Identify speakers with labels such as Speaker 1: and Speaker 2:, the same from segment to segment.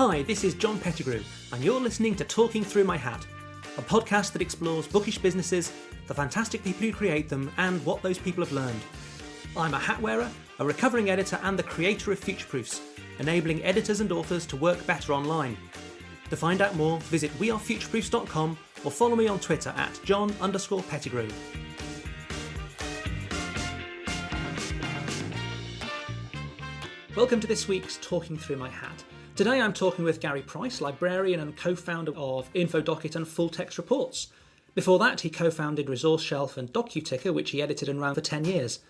Speaker 1: Hi, this is John Pettigrew, and you're listening to Talking Through My Hat, a podcast that explores bookish businesses, the fantastic people who create them, and what those people have learned. I'm a hat wearer, a recovering editor, and the creator of Future Proofs, enabling editors and authors to work better online. To find out more, visit wearefutureproofs.com or follow me on Twitter at John_Pettigrew. Welcome to this week's Talking Through My Hat. Today I'm talking with Gary Price, librarian and co-founder of InfoDocket and Full Text Reports. Before that, he co-founded Resource Shelf and DocuTicker, which he edited and ran for 10 years.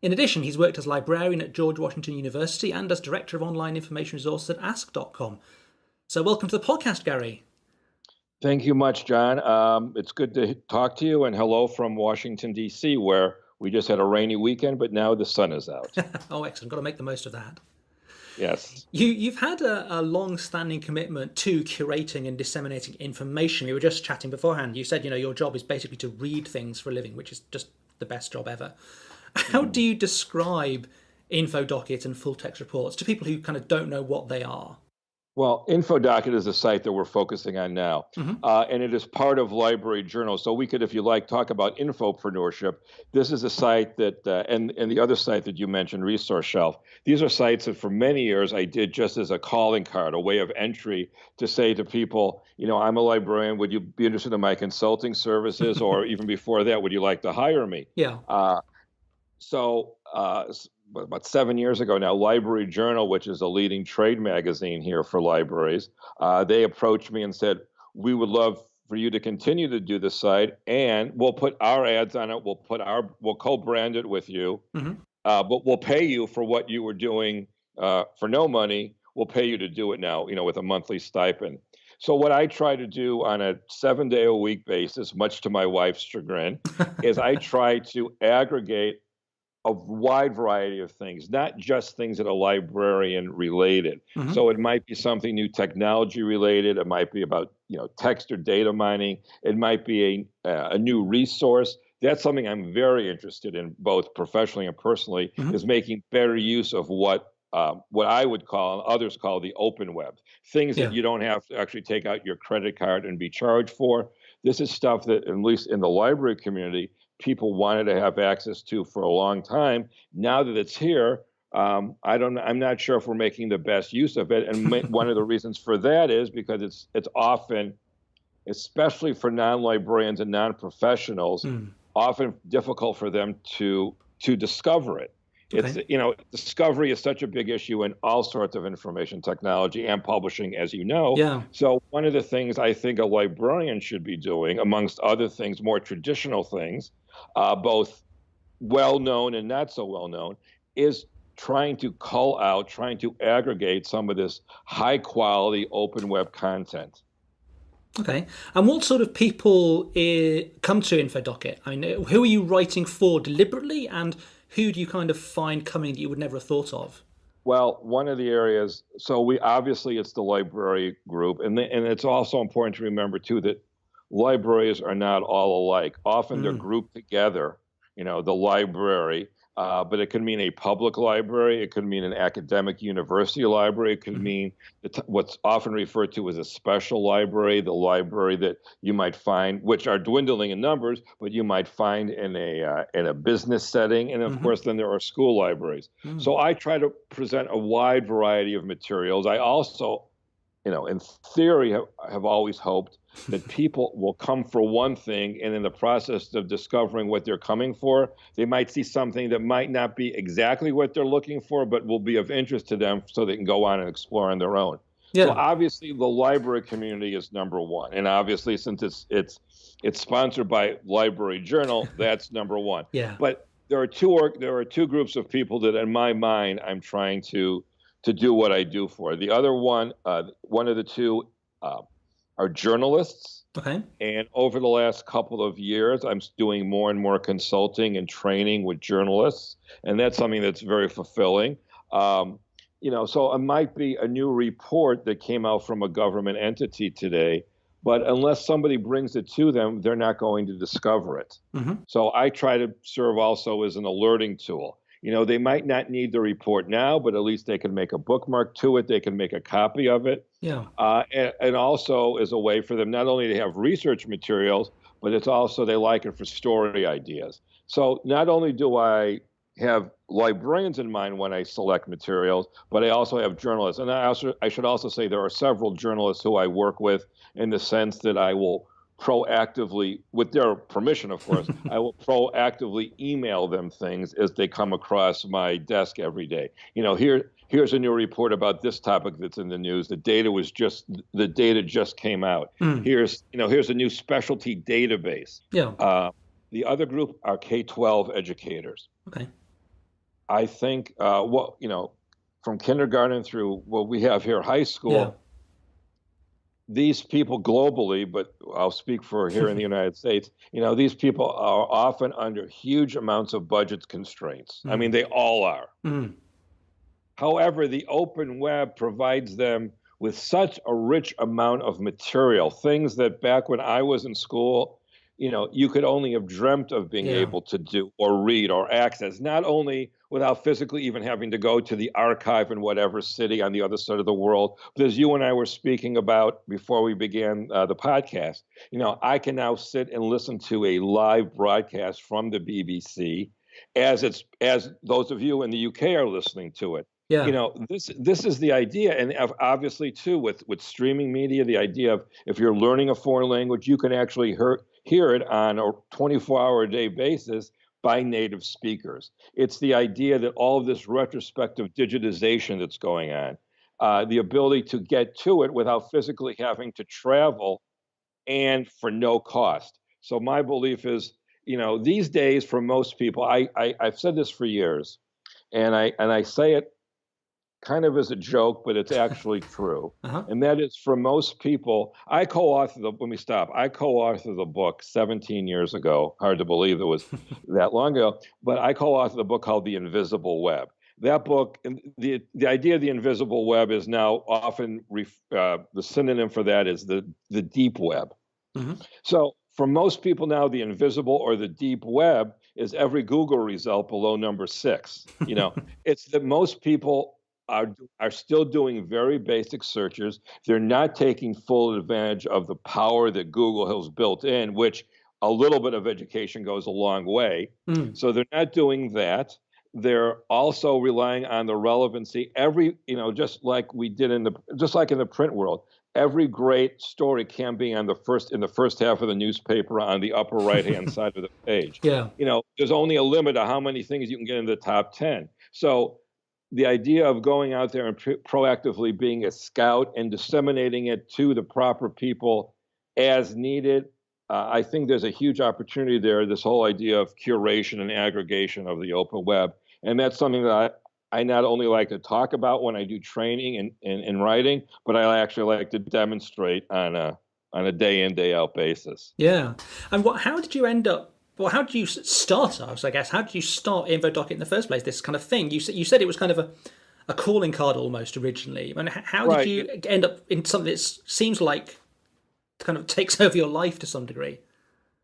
Speaker 1: In addition, he's worked as librarian at George Washington University and as director of online information resources at Ask.com. So welcome to the podcast, Gary.
Speaker 2: Thank you much, John. It's good to talk to you, and hello from Washington, D.C., where we just had a rainy weekend, but now the sun is out.
Speaker 1: Oh, excellent. Got to make the most of that.
Speaker 2: Yes.
Speaker 1: You've had a long-standing commitment to curating and disseminating information. We were just chatting beforehand. You said, your job is basically to read things for a living, which is just the best job ever. How do you describe InfoDocket and Full Text Reports to people who kind of don't know what they are?
Speaker 2: Well, InfoDocket is a site that we're focusing on now, and it is part of Library Journal. So we could, if you like, talk about infopreneurship. This is a site that, and the other site that you mentioned, Resource Shelf. These are sites that for many years I did just as a calling card, a way of entry to say to people, I'm a librarian. Would you be interested in my consulting services? Or even before that, would you like to hire me?
Speaker 1: Yeah.
Speaker 2: So about 7 years ago now, Library Journal, which is a leading trade magazine here for libraries, they approached me and said, we would love for you to continue to do the site, and we'll put our ads on it. We'll co-brand it with you, but we'll pay you for what you were doing for no money. We'll pay you to do it now, with a monthly stipend. So what I try to do on a 7-day-a-week basis, much to my wife's chagrin, is I try to aggregate a wide variety of things, not just things that are librarian related. So it might be something new technology related. It might be about, text or data mining. It might be a new resource. That's something I'm very interested in, both professionally and personally, is making better use of what I would call and others call the open web, things that you don't have to actually take out your credit card and be charged for. This is stuff that, at least in the library community, people wanted to have access to for a long time. Now that it's here, I'm not sure if we're making the best use of it. And one of the reasons for that is because it's often, especially for non-librarians and non-professionals, often difficult for them to discover it. Okay. Discovery is such a big issue in all sorts of information technology and publishing, as you know.
Speaker 1: Yeah.
Speaker 2: So one of the things I think a librarian should be doing, amongst other things, more traditional things, both well-known and not so well-known, is trying to cull out, trying to aggregate some of this high-quality open web content.
Speaker 1: Okay. And what sort of people come to InfoDocket? I mean, who are you writing for deliberately, and who do you kind of find coming that you would never have thought of?
Speaker 2: Well, one of the areas, so it's the library group, and it's also important to remember too that libraries are not all alike. Often they're grouped together, the library, but it could mean a public library, it could mean an academic university library, it could mean what's often referred to as a special library, the library that you might find, which are dwindling in numbers, but you might find in a business setting, and of course then there are school libraries. So I try to present a wide variety of materials. I also, in theory, have always hoped that people will come for one thing, and in the process of discovering what they're coming for, they might see something that might not be exactly what they're looking for, but will be of interest to them so they can go on and explore on their own. Yeah. So obviously the library community is number one. And obviously since it's sponsored by Library Journal, that's number one.
Speaker 1: Yeah.
Speaker 2: But there are two groups of people that in my mind I'm trying to do what I do for. The other one of the two are journalists.
Speaker 1: Okay.
Speaker 2: And over the last couple of years, I'm doing more and more consulting and training with journalists. And that's something that's very fulfilling. So it might be a new report that came out from a government entity today, but unless somebody brings it to them, they're not going to discover it. So I try to serve also as an alerting tool. They might not need the report now, but at least they can make a bookmark to it. They can make a copy of it.
Speaker 1: Yeah.
Speaker 2: And also is a way for them not only to have research materials, but it's also they like it for story ideas. So not only do I have librarians in mind when I select materials, but I also have journalists. And I should also say there are several journalists who I work with in the sense that I will proactively, with their permission, of course, I will proactively email them things as they come across my desk every day. Here's a new report about this topic that's in the news. The data just came out. Here's a new specialty database.
Speaker 1: Yeah.
Speaker 2: The other group are K-12 educators.
Speaker 1: Okay.
Speaker 2: I think from kindergarten through what we have here, high school.
Speaker 1: Yeah.
Speaker 2: These people globally, but I'll speak for here in the United States, these people are often under huge amounts of budget constraints. I mean, they all are. However, the open web provides them with such a rich amount of material, things that back when I was in school, you could only have dreamt of being able to do or read or access, not only without physically even having to go to the archive in whatever city on the other side of the world. But as you and I were speaking about before we began the podcast, I can now sit and listen to a live broadcast from the BBC as those of you in the UK are listening to it.
Speaker 1: Yeah.
Speaker 2: This is the idea. And obviously, too, with streaming media, the idea of if you're learning a foreign language, you can actually hear it on a 24-hour-a-day basis by native speakers. It's the idea that all of this retrospective digitization that's going on, the ability to get to it without physically having to travel and for no cost. So my belief is, these days for most people, I've said this for years, and I say it kind of as a joke, but it's actually true. And that is for most people, I co-authored the book 17 years ago. Hard to believe it was that long ago, but I co-authored a book called The Invisible Web. That book, the idea of the invisible web is now often, the synonym for that is the deep web. So for most people now, the invisible or the deep web is every Google result below number 6. It's that most people are still doing very basic searches. They're not taking full advantage of the power that Google has built in, which a little bit of education goes a long way. So they're not doing that. They're also relying on the relevancy. Just like in the print world, every great story can be in the first half of the newspaper on the upper right-hand side of the page.
Speaker 1: Yeah.
Speaker 2: There's only a limit to how many things you can get in the top 10. So the idea of going out there and proactively being a scout and disseminating it to the proper people as needed, I think there's a huge opportunity there, this whole idea of curation and aggregation of the open web. And that's something that I not only like to talk about when I do training and writing, but I actually like to demonstrate on a day in, day out basis.
Speaker 1: Yeah. And how did you end up? Well, how did you start us, I guess? How did you start InfoDocket in the first place, this kind of thing? You said it was kind of a calling card almost originally. I mean, how did you end up in something that seems like kind of takes over your life to some degree?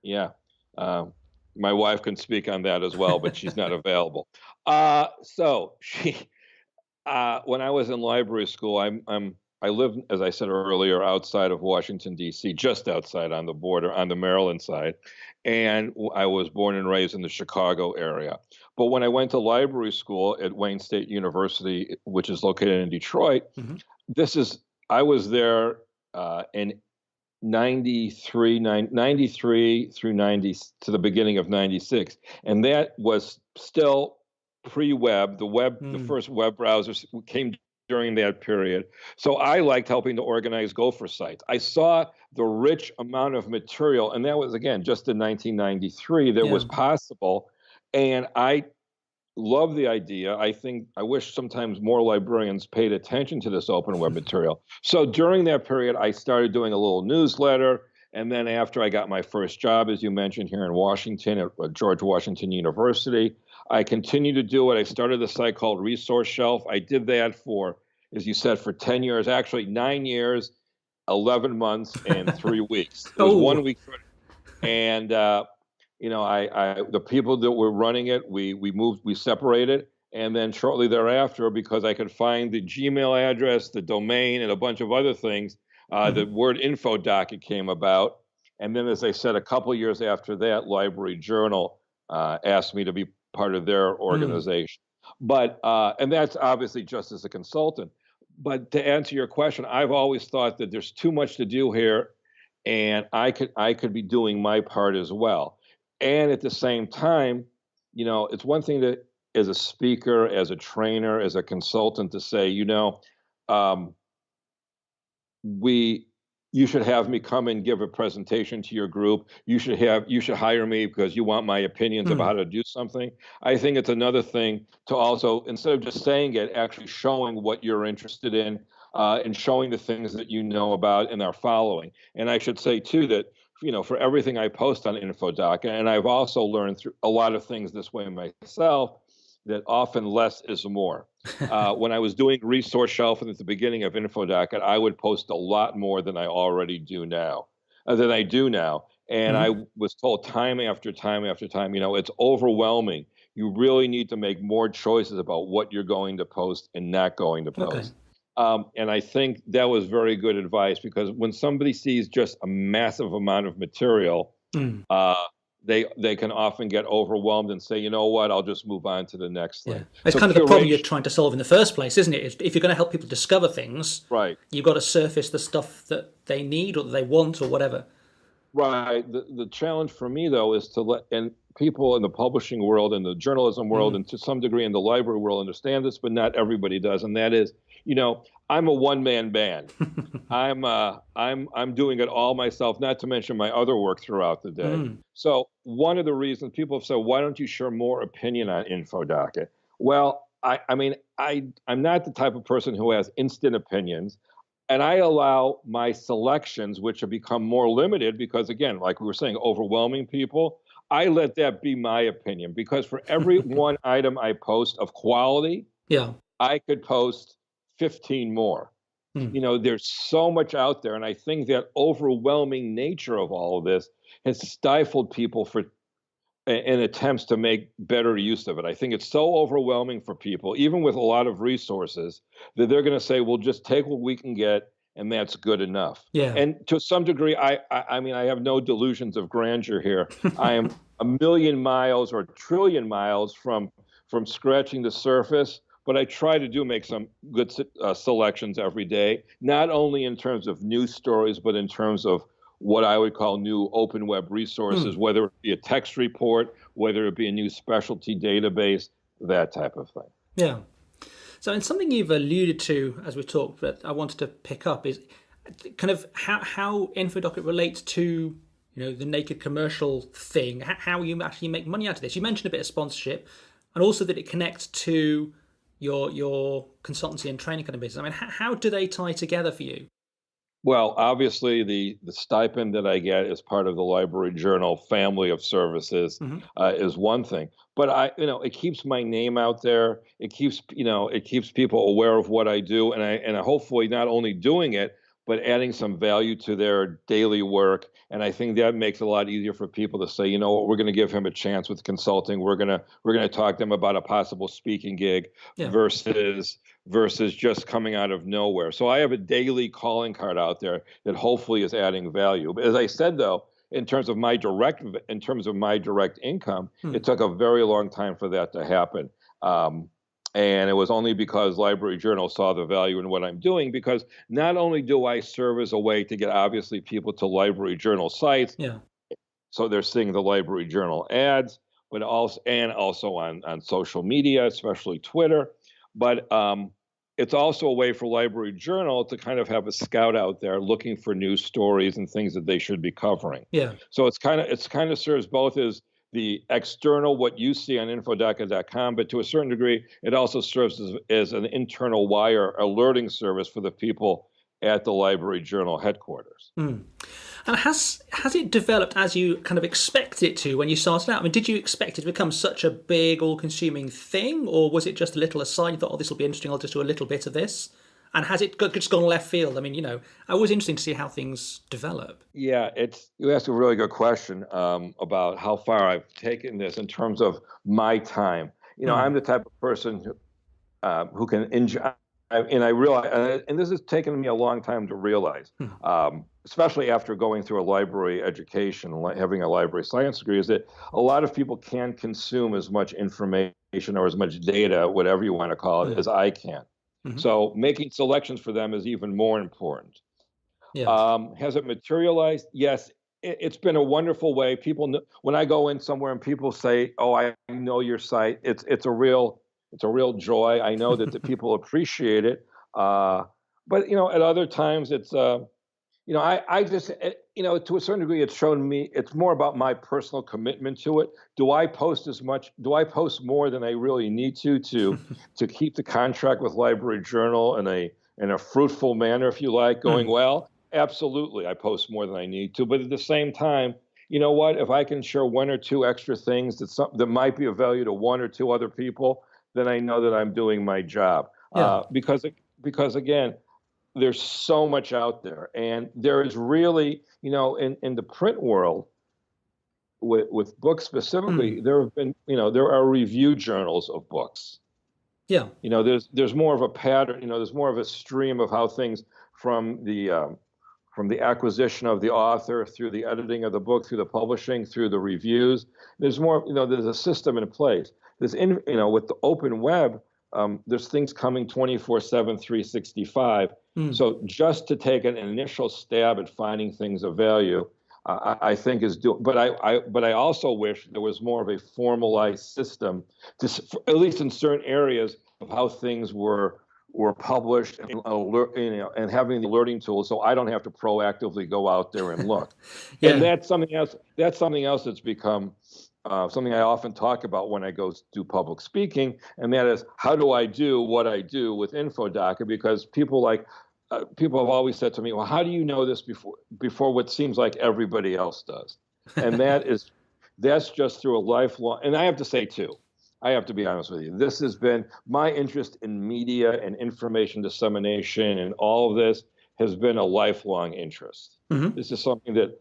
Speaker 2: Yeah. My wife can speak on that as well, but she's not available. So when I was in library school, I lived, as I said earlier, outside of Washington, D.C., just outside on the border, on the Maryland side. And I was born and raised in the Chicago area. But when I went to library school at Wayne State University, which is located in Detroit, I was there in 93 through 90 to the beginning of 96. And that was still pre-web. The first web browsers came during that period. So I liked helping to organize Gopher sites. I saw the rich amount of material, and that was, again, just in 1993 that was possible. And I love the idea. I wish sometimes more librarians paid attention to this open web material. So during that period, I started doing a little newsletter. And then after I got my first job, as you mentioned, here in Washington at George Washington University, I continued to do it. I started a site called Resource Shelf. I did that for, as you said, for 10 years, actually 9 years, 11 months, and 3 weeks. It was 1 week. And the people that were running it, we separated. And then shortly thereafter, because I could find the Gmail address, the domain, and a bunch of other things, the word InfoDocket came about. And then, as I said, a couple years after that, Library Journal asked me to be part of their organization. But and that's obviously just as a consultant. But to answer your question, I've always thought that there's too much to do here, and I could be doing my part as well. And at the same time, it's one thing to, as a speaker, as a trainer, as a consultant, to say, um, you should have me come and give a presentation to your group. You should hire me because you want my opinions about how to do something. I think it's another thing to also, instead of just saying it, actually showing what you're interested in, and showing the things that you know about and are following. And I should say too that, for everything I post on InfoDoc, and I've also learned through a lot of things this way myself, that often less is more. When I was doing resource shelving at the beginning of InfoDocket, I would post a lot more than I already do now, And I was told time after time after time, it's overwhelming. You really need to make more choices about what you're going to post and not going to post. And I think that was very good advice, because when somebody sees just a massive amount of material, they can often get overwhelmed and say, you know what, I'll just move on to the next thing.
Speaker 1: It's kind of the problem you're trying to solve in the first place, isn't it? If you're going to help people discover things,
Speaker 2: right,
Speaker 1: you've got to surface the stuff that they need or that they want or whatever.
Speaker 2: Right. The challenge for me, though, is to let people in the publishing world and the journalism world and to some degree in the library world understand this, but not everybody does. And that is, I'm a one-man band. I'm doing it all myself, not to mention my other work throughout the day. So one of the reasons people have said, why don't you share more opinion on InfoDocket? Well, I'm not the type of person who has instant opinions. And I allow my selections, which have become more limited because, again, like we were saying, overwhelming people, I let that be my opinion, because for every one item I post of quality, I could post 15 more. There's so much out there. And I think that overwhelming nature of all of this has stifled people in attempts to make better use of it. I think it's so overwhelming for people, even with a lot of resources, that they're going to say, we'll just take what we can get, and that's good enough. And to some degree, I have no delusions of grandeur here. I am a million miles or a trillion miles from scratching the surface, but I try to make some good selections every day, not only in terms of news stories, but in terms of what I would call new open web resources, whether it be a text report, whether it be a new specialty database, that type of thing.
Speaker 1: Yeah. So, and something you've alluded to as we talked, but I wanted to pick up is kind of how InfoDocket relates to the naked commercial thing, how you actually make money out of this. You mentioned a bit of sponsorship, and also that it connects to your consultancy and training kind of business. I mean, how do they tie together for you?
Speaker 2: Well, obviously, the stipend that I get as part of the Library Journal family of services is one thing. But it keeps my name out there. It keeps people aware of what I do, and I hopefully not only doing it, but adding some value to their daily work. And I think that makes it a lot easier for people to say, you know what, we're going to give him a chance with consulting. We're going to talk to him about a possible speaking gig versus just coming out of nowhere. So I have a daily calling card out there that hopefully is adding value. But as I said, though, in terms of my direct income, it took a very long time for that to happen. And it was only because Library Journal saw the value in what I'm doing, because not only do I serve as a way to get obviously people to Library Journal sites, so they're seeing the Library Journal ads, but also on social media, especially Twitter. But it's also a way for Library Journal to kind of have a scout out there looking for news stories and things that they should be covering. So it's kind of serves both as the external, what you see on infodocket.com, but to a certain degree, it also serves as an internal wire alerting service for the people at the Library Journal headquarters.
Speaker 1: And has it developed as you kind of expected it to when you started out? I mean, did you expect it to become such a big, all-consuming thing, or was it just a little aside? You thought, this will be interesting, I'll just do a little bit of this? And has it just gone left field? I mean, always interesting to see how things develop.
Speaker 2: Yeah, you asked a really good question about how far I've taken this in terms of my time. I'm the type of person who can enjoy, and I realize, and this has taken me a long time to realize, especially after going through a library education, having a library science degree, is that a lot of people can't consume as much information or as much data, whatever you want to call it, as I can. So making selections for them is even more important.
Speaker 1: Yeah.
Speaker 2: Has it materialized? Yes. It's been a wonderful way. People know, when I go in somewhere and people say, "Oh, I know your site," it's a real joy. I know that the people appreciate it. But at other times it's I just to a certain degree it's shown me it's more about my personal commitment to it. Do I post as much? Do I post more than I really need to keep the contract with Library Journal in a fruitful manner, if you like, going well? Absolutely, I post more than I need to, but at the same time, you know what? If I can share one or two extra things that might be of value to one or two other people, then I know that I'm doing my job.
Speaker 1: Yeah.
Speaker 2: Because again, there's so much out there, and there is really, in the print world, with books specifically, there have been, there are review journals of books.
Speaker 1: Yeah.
Speaker 2: There's more of a pattern. There's more of a stream of how things from the acquisition of the author through the editing of the book, through the publishing, through the reviews. There's more, there's a system in place. With the open web, there's things coming 24/7, 365. So just to take an initial stab at finding things of value, I think is doing. But I also wish there was more of a formalized system, at least in certain areas, of how things were published, and having the alerting tools, so I don't have to proactively go out there and look.
Speaker 1: Yeah.
Speaker 2: And that's something else. That's become something I often talk about when I go do public speaking, and that is, how do I do what I do with InfoDocker? Because people have always said to me, "Well, how do you know this before what seems like everybody else does?" And that's just through a lifelong. And I have to say too, I have to be honest with you, this has been my interest in media and information dissemination, and all of this has been a lifelong interest. This is something that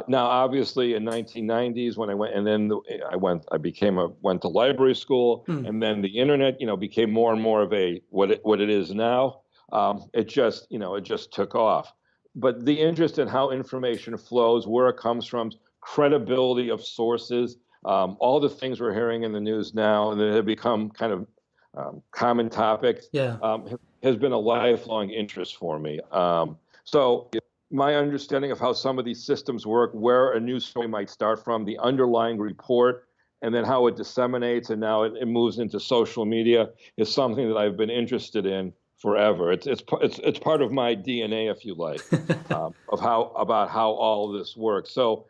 Speaker 2: now, obviously, in 1990s when I went, and then went to library school, and then the internet, became more and more of what it is now. It just took off. But the interest in how information flows, where it comes from, credibility of sources, all the things we're hearing in the news now, and that have become kind of common topics, has been a lifelong interest for me. So my understanding of how some of these systems work, where a news story might start from, the underlying report, and then how it disseminates, and now it moves into social media, is something that I've been interested in forever. It's part of my DNA, if you like, about how all of this works. So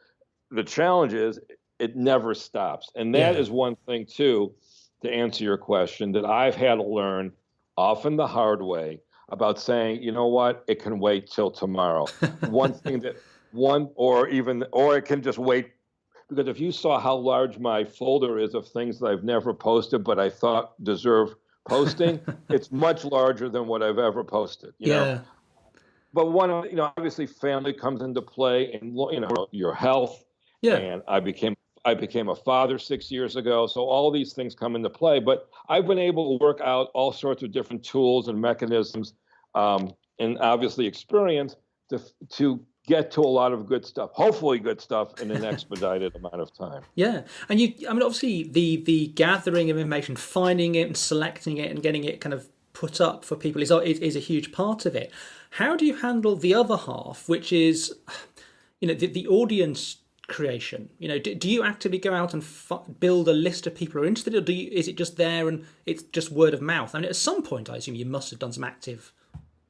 Speaker 2: the challenge is it never stops, and that is one thing too, to answer your question, that I've had to learn, often the hard way, about saying, you know what, it can wait till tomorrow. Or it can just wait, because if you saw how large my folder is of things that I've never posted but I thought deserve posting, it's much larger than what I've ever posted. But obviously family comes into play, and your health. And I became a father 6 years ago, so all these things come into play. But I've been able to work out all sorts of different tools and mechanisms, and obviously experience to get to a lot of good stuff, hopefully good stuff, in an expedited amount of time.
Speaker 1: Yeah, and obviously the gathering of information, finding it and selecting it and getting it kind of put up for people is a huge part of it. How do you handle the other half, which is, the audience creation? Do you actively go out and build a list of people who are interested, or is it just there and it's just word of mouth? I mean, at some point, I assume you must have done some active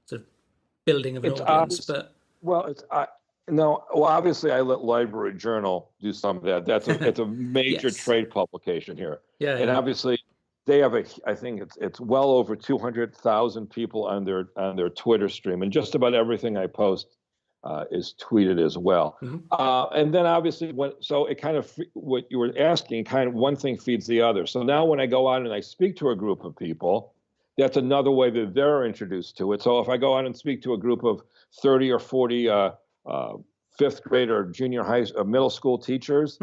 Speaker 1: sort of building of an audience, but
Speaker 2: no. Well, obviously, I let Library Journal do some of that. It's a major trade publication here, and obviously, they have I think it's well over 200,000 people on their Twitter stream, and just about everything I post is tweeted as well. And then obviously, so it kind of, what you were asking, kind of one thing feeds the other. So now when I go out and I speak to a group of people, that's another way that they're introduced to it. So if I go out and speak to a group of 30 or 40 fifth grade or junior high, middle school teachers,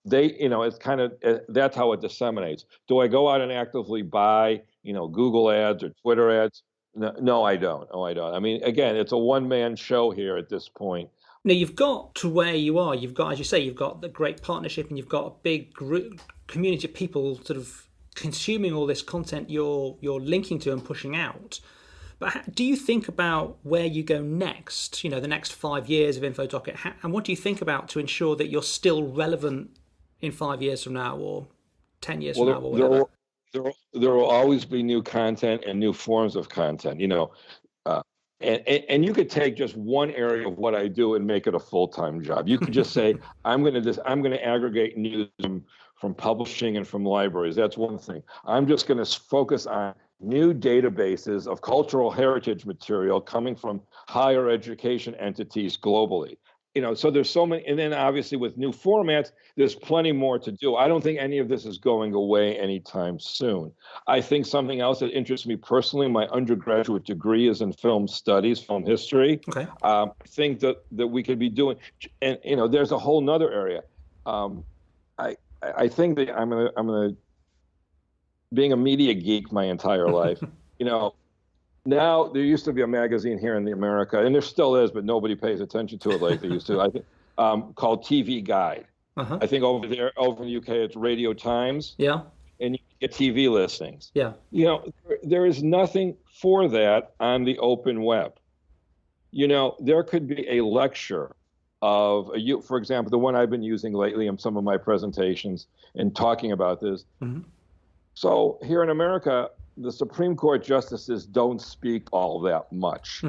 Speaker 2: they, it's kind of, that's how it disseminates. Do I go out and actively buy, Google ads or Twitter ads? No, I don't. No, I don't. I mean, again, it's a one-man show here at this point.
Speaker 1: Now, you've got to where you are. You've got, as you say, you've got the great partnership, and you've got a big community of people sort of consuming all this content you're linking to and pushing out. But do you think about where you go next? The next 5 years of InfoDocket, and what do you think about to ensure that you're still relevant in 5 years from now, or 10 years from now, or whatever?
Speaker 2: There will always be new content and new forms of content. And you could take just one area of what I do and make it a full-time job. You could just say, I'm going to aggregate news from publishing and from libraries. That's one thing. I'm just going to focus on new databases of cultural heritage material coming from higher education entities globally. So there's so many, and then obviously with new formats, there's plenty more to do. I don't think any of this is going away anytime soon. I think something else that interests me personally, my undergraduate degree is in film studies, film history.
Speaker 1: Okay.
Speaker 2: I think that we could be doing, and there's a whole nother area. I think that I'm gonna being a media geek my entire life, Now, there used to be a magazine here in America, and there still is, but nobody pays attention to it like they used to, I think, called TV Guide.
Speaker 1: Uh-huh.
Speaker 2: I think over in the UK, it's Radio Times.
Speaker 1: Yeah.
Speaker 2: And you get TV listings.
Speaker 1: Yeah.
Speaker 2: There is nothing for that on the open web. There could be a lecture of, for example, the one I've been using lately in some of my presentations and talking about this. Mm-hmm. So here in America, the Supreme Court justices don't speak all that much.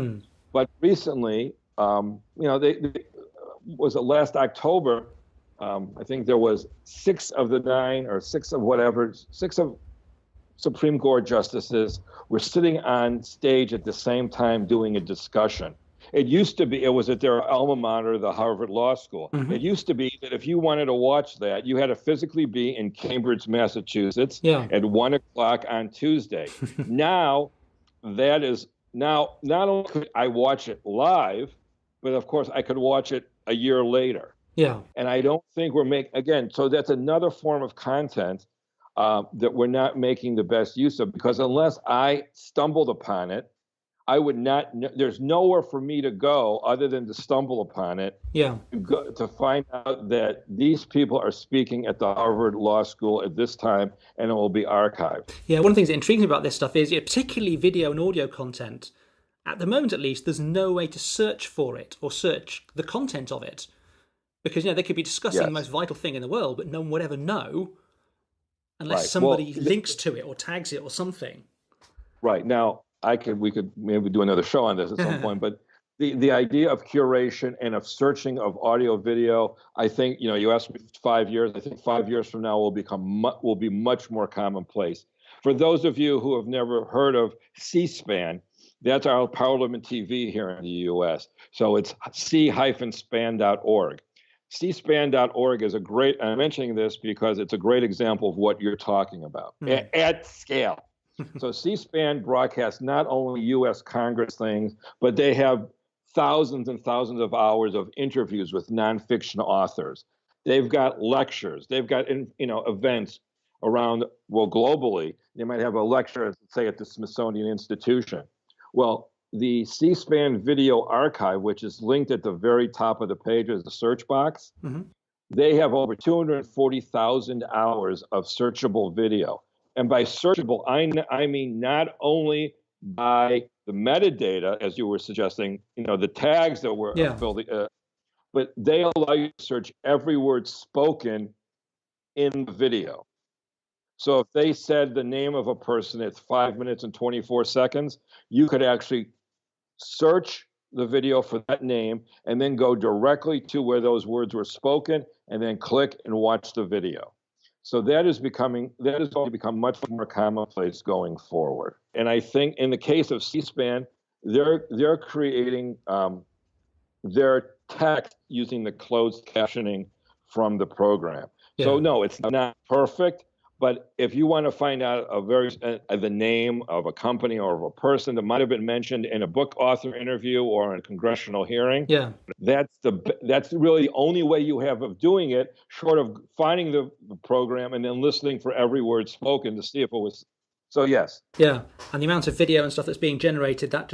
Speaker 2: But recently, they was it last October, I think there was 6 of Supreme Court justices were sitting on stage at the same time doing a discussion. It used to be, it was at their alma mater, the Harvard Law School. Mm-hmm. It used to be that if you wanted to watch that, you had to physically be in Cambridge, Massachusetts at 1 o'clock on Tuesday. Now, not only could I watch it live, but of course I could watch it a year later.
Speaker 1: Yeah.
Speaker 2: And I don't think so that's another form of content that we're not making the best use of, because unless I stumbled upon it, I would not. There's nowhere for me to go other than to stumble upon it.
Speaker 1: Yeah.
Speaker 2: To find out that these people are speaking at the Harvard Law School at this time, and it will be archived.
Speaker 1: Yeah. One of the things that intrigues me about this stuff is, particularly video and audio content. At the moment, at least, there's no way to search for it or search the content of it, because they could be discussing the most vital thing in the world, but no one would ever know unless somebody links to it or tags it or something. Right.
Speaker 2: Now, we could maybe do another show on this at some point, but the idea of curation and of searching of audio, video, I think, you asked me 5 years, I think 5 years from now will be much more commonplace. For those of you who have never heard of C-SPAN, that's our Parliament TV here in the U.S. So it's c-span.org. C-SPAN.org is I'm mentioning this because it's a great example of what you're talking about at scale. So C-SPAN broadcasts not only U.S. Congress things, but they have thousands and thousands of hours of interviews with nonfiction authors. They've got lectures. They've got events around, globally. They might have a lecture, say, at the Smithsonian Institution. Well, the C-SPAN video archive, which is linked at the very top of the page as the search box, they have over 240,000 hours of searchable video. And by searchable, I mean not only by the metadata, as you were suggesting, the tags that were building, but they allow you to search every word spoken in the video. So if they said the name of a person at 5 minutes and 24 seconds, you could actually search the video for that name and then go directly to where those words were spoken and then click and watch the video. So that is going to become much more commonplace going forward. And I think in the case of C-SPAN, they're creating their text using the closed captioning from the program. Yeah. So no, it's not perfect, But if you want to find out the name of a company or of a person that might have been mentioned in a book author interview or in a congressional hearing,
Speaker 1: Yeah.
Speaker 2: that's really the only way you have of doing it, short of finding the program and then listening for every word spoken to see if it was. So yes.
Speaker 1: Yeah, and the amount of video and stuff that's being generated, that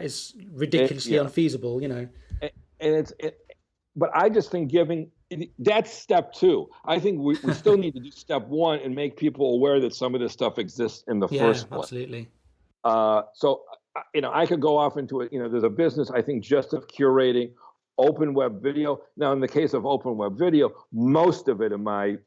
Speaker 1: is ridiculously
Speaker 2: Yeah.
Speaker 1: unfeasible.
Speaker 2: And but I just think that's step two. I think we still need to do step one and make people aware that some of this stuff exists in the first place.
Speaker 1: Absolutely.
Speaker 2: So, I could go off into it. There's a business, I think, just of curating open web video. Now, in the case of open web video, most of it in my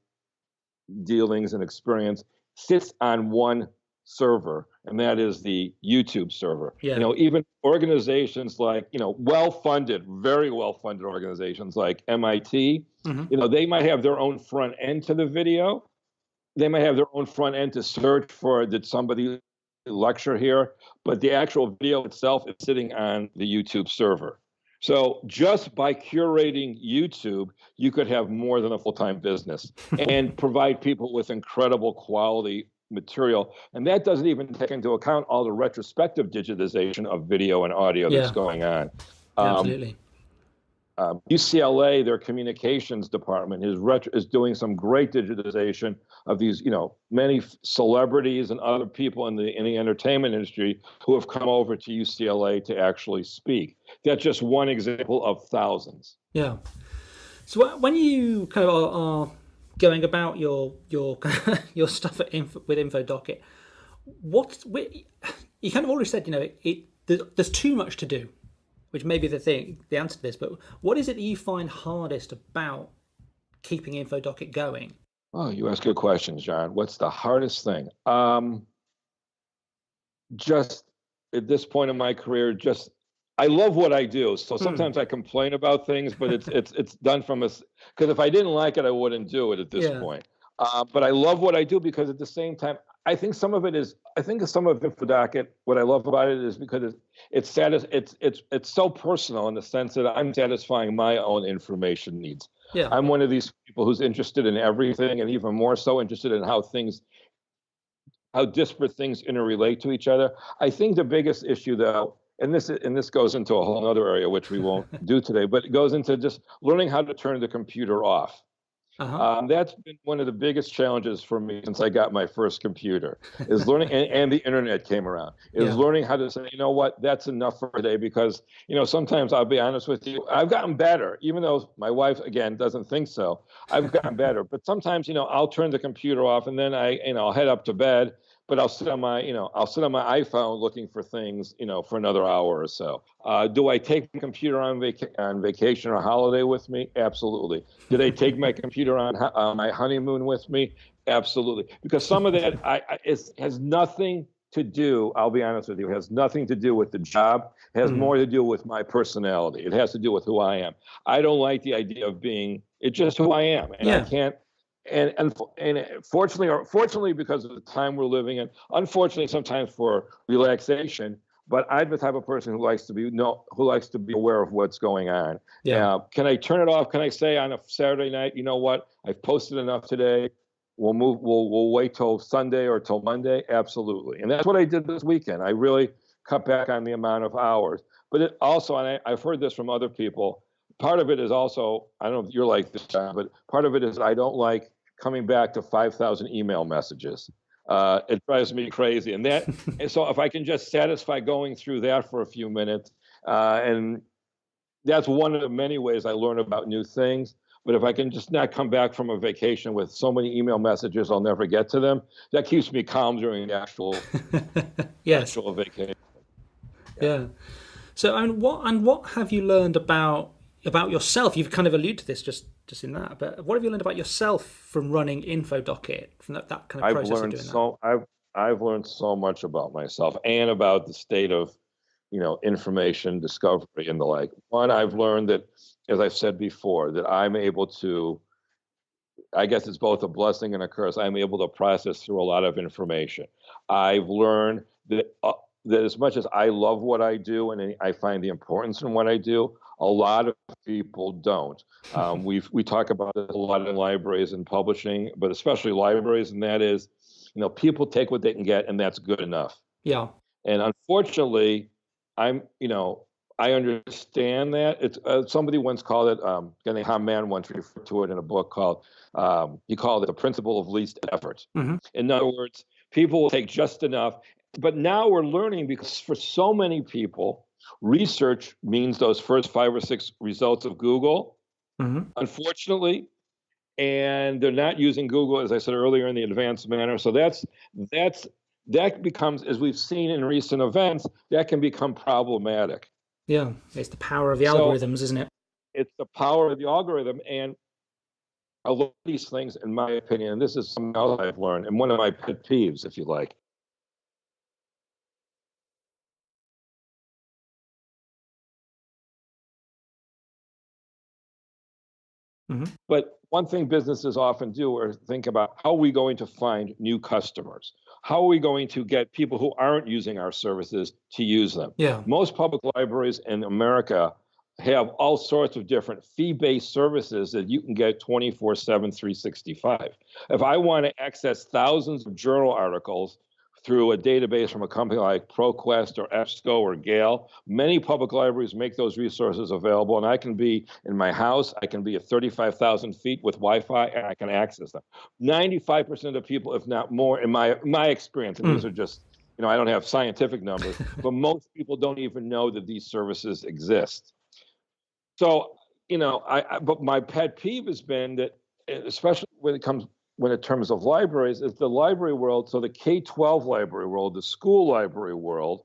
Speaker 2: dealings and experience sits on one server, and that is the YouTube server.
Speaker 1: Yeah.
Speaker 2: Even organizations like, well-funded, very well-funded organizations like MIT, they might have their own front end to the video. They might have their own front end to search for, did somebody lecture here? But the actual video itself is sitting on the YouTube server. So just by curating YouTube, you could have more than a full-time business and provide people with incredible quality material. And that doesn't even take into account all the retrospective digitization of video and audio that's going on.
Speaker 1: Absolutely.
Speaker 2: UCLA, their communications department is doing some great digitization of these, many celebrities and other people in the entertainment industry who have come over to UCLA to actually speak. That's just one example of thousands.
Speaker 1: Yeah. So when you kind of are going about your your stuff with InfoDocket, you kind of already said, there's too much to do, which may be the answer to this, but what is it that you find hardest about keeping InfoDocket going?
Speaker 2: Oh, you ask good questions, John. What's the hardest thing? Just at this point in my career, I love what I do. So sometimes I complain about things, but it's done because if I didn't like it, I wouldn't do it at this point. But I love what I do because at the same time, I think some of InfoDocket, what I love about it is because it's so personal in the sense that I'm satisfying my own information needs.
Speaker 1: Yeah.
Speaker 2: I'm one of these people who's interested in everything, and even more so interested in how disparate things interrelate to each other. I think the biggest issue, though, and this goes into a whole other area which we won't do today, but it goes into just learning how to turn the computer off. That's been one of the biggest challenges for me since I got my first computer, is learning, and the internet came around, learning how to say, you know what, that's enough for today, because, sometimes I'll be honest with you, I've gotten better, even though my wife, again, doesn't think so. I've gotten better, but sometimes, I'll turn the computer off and then I'll head up to bed, but I'll sit on my iPhone looking for things, for another hour or so. Do I take the computer on vacation or holiday with me? Absolutely. Did I take my computer on my honeymoon with me? Absolutely. Because some of that has nothing to do, I'll be honest with you, it has nothing to do with the job. It has more to do with my personality. It has to do with who I am. I don't like the idea of it's just who I am. And I can't. And fortunately, because of the time we're living in, unfortunately, sometimes for relaxation. But I'm the type of person who likes to be aware of what's going on. Yeah. Can I turn it off? Can I say on a Saturday night, you know what? I've posted enough today. We'll wait till Sunday or till Monday. Absolutely. And that's what I did this weekend. I really cut back on the amount of hours. But it also, and I've heard this from other people, part of it is also, I don't know if you're like this, John, but part of it is I don't like coming back to 5,000 email messages. It drives me crazy. And so if I can just satisfy going through that for a few minutes, and that's one of the many ways I learn about new things. But if I can just not come back from a vacation with so many email messages, I'll never get to them. That keeps me calm during the actual vacation.
Speaker 1: Yeah. So, and what have you learned about yourself? You've kind of alluded to this just in that, but what have you learned about yourself from running InfoDocket, from that kind of process of doing that?
Speaker 2: I've learned so much about myself and about the state of, information discovery and the like. One, I've learned that, as I've said before, that I'm able to, I guess it's both a blessing and a curse, I'm able to process through a lot of information. I've learned that as much as I love what I do and I find the importance in what I do, A lot of people don't. We talk about it a lot in libraries and publishing, but especially libraries, and that is, people take what they can get, and that's good enough.
Speaker 1: Yeah.
Speaker 2: And unfortunately, I understand that. It's somebody once called it. Hamann once referred to it in a book called. He called it the principle of least effort.
Speaker 1: Mm-hmm.
Speaker 2: In other words, people will take just enough. But now we're learning, because for so many people, research means those first 5 or 6 results of Google.
Speaker 1: Mm-hmm.
Speaker 2: Unfortunately, and they're not using Google, as I said earlier, in the advanced manner. So that becomes, as we've seen in recent events, that can become problematic.
Speaker 1: Yeah, it's the power of the algorithms, isn't it?
Speaker 2: It's the power of the algorithm. And a lot of these things, in my opinion, and this is something else I've learned, and one of my pet peeves, if you like.
Speaker 1: Mm-hmm.
Speaker 2: But one thing businesses often do is think about, how are we going to find new customers? How are we going to get people who aren't using our services to use them?
Speaker 1: Yeah.
Speaker 2: Most public libraries in America have all sorts of different fee-based services that you can get 24/7, 365. If I want to access thousands of journal articles through a database from a company like ProQuest or EBSCO or Gale, many public libraries make those resources available, and I can be in my house, I can be at 35,000 feet with Wi-Fi, and I can access them. 95% of people, if not more, in my experience, and these are just, I don't have scientific numbers, but most people don't even know that these services exist. So, but my pet peeve has been that, especially when it terms of libraries, is the library world. So the K-12 library world, the school library world,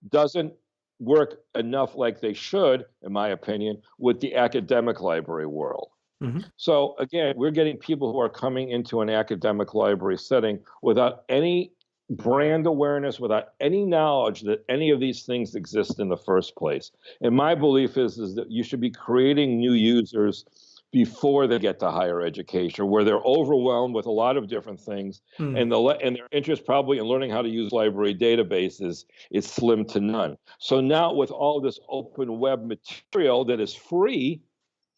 Speaker 2: doesn't work enough like they should, in my opinion, with the academic library world. Mm-hmm. So again, we're getting people who are coming into an academic library setting without any brand awareness, without any knowledge that any of these things exist in the first place. And my belief is that you should be creating new users before they get to higher education, where they're overwhelmed with a lot of different things, and their interest probably in learning how to use library databases is slim to none. So now, with all this open web material that is free,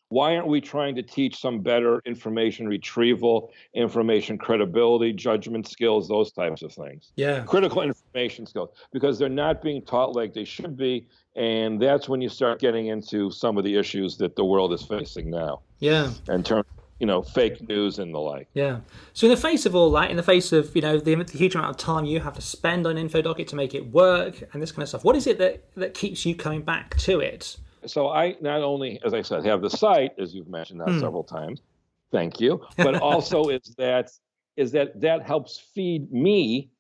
Speaker 2: why aren't we trying to teach some better information retrieval, information credibility, judgment skills, those types of things?
Speaker 1: Yeah. Critical
Speaker 2: information skills, because they're not being taught like they should be. And that's when you start getting into some of the issues that the world is facing now.
Speaker 1: Yeah.
Speaker 2: In terms of, fake news and the like.
Speaker 1: Yeah. So in the face of all that, in the face of, the huge amount of time you have to spend on InfoDocket to make it work and this kind of stuff, what is it that keeps you coming back to it?
Speaker 2: So I not only, as I said, have the site, as you've mentioned now several times, thank you, but also is that helps feed me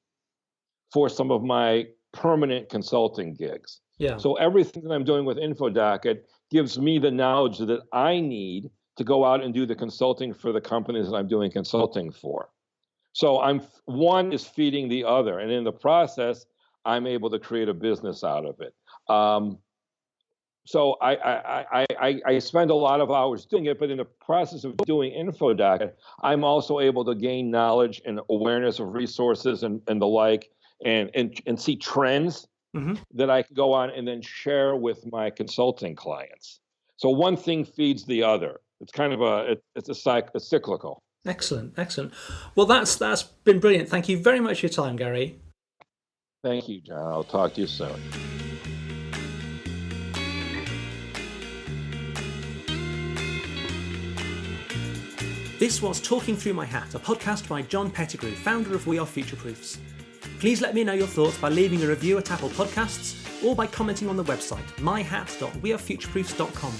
Speaker 2: for some of my permanent consulting gigs.
Speaker 1: Yeah.
Speaker 2: So everything that I'm doing with InfoDocket gives me the knowledge that I need to go out and do the consulting for the companies that I'm doing consulting for. So one is feeding the other, and in the process, I'm able to create a business out of it. So I spend a lot of hours doing it, but in the process of doing InfoDocket, I'm also able to gain knowledge and awareness of resources and the like, and see trends that I can go on and then share with my consulting clients. So one thing feeds the other. It's kind of it's cyclical.
Speaker 1: Excellent. Well, that's been brilliant. Thank you very much for your time, Gary.
Speaker 2: Thank you, John. I'll talk to you soon.
Speaker 1: This was Talking Through My Hat, a podcast by John Pettigrew, founder of We Are Futureproofs. Please let me know your thoughts by leaving a review at Apple Podcasts or by commenting on the website, myhat.wearefutureproofs.com.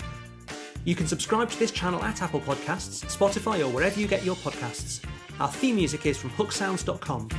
Speaker 1: You can subscribe to this channel at Apple Podcasts, Spotify, or wherever you get your podcasts. Our theme music is from hooksounds.com.